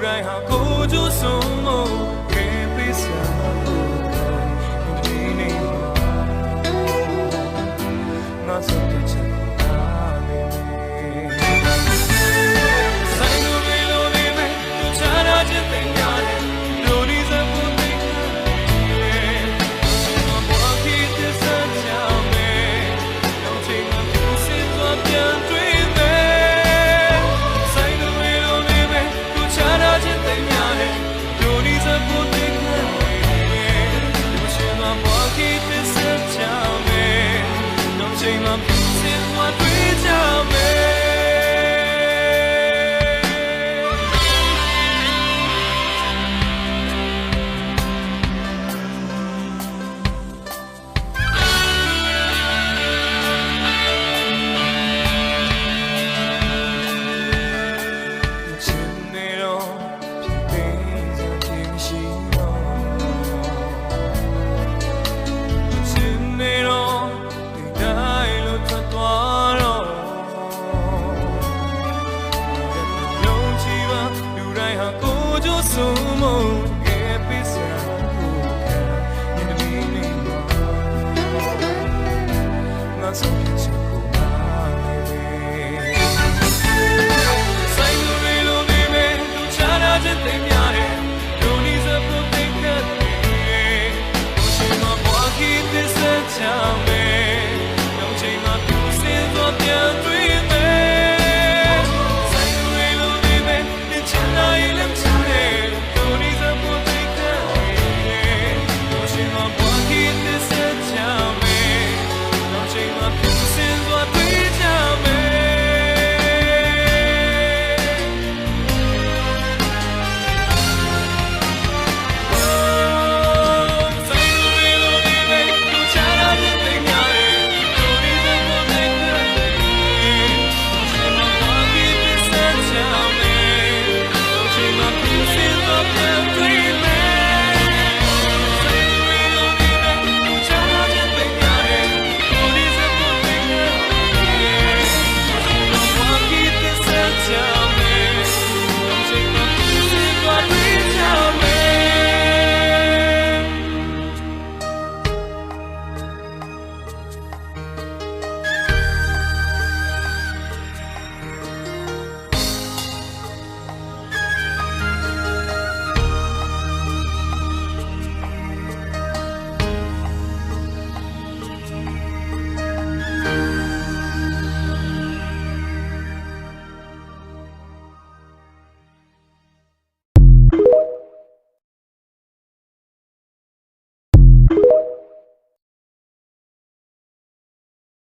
တိုင်းဟာကိုကျိုးဆုံးမခဲ့ပေးစရာဒီနေ့ငါဆုံးတဲ့ချက်အားနေဆိုင်လိုလေးလိုလေးပဲသူချားခြင်းတင်ရတယ်လိုဒီစပ်ဖို့သိတယ်မဘော်ခီတဲ့စမ်းချောင်းပဲတော့ချိန်မှသူစစ်သွားပြန်တွေ့မယ်ဆိုင်လိုလေးလိုလေးပဲသူချားခြင်းတင်ရတယ်လိုဒီစပ်ဖို့သိတယ်လို့ရှင်မဘော်ခီတဲ့စမ်းချောင်းပဲတော့ချိန်မှသူစစ်သွားတွေ့ကြမယ်ဆုံးမခဲ့ပေးစရာကိုခံနေနေမှာငါဆုံးဖြတ်ချက်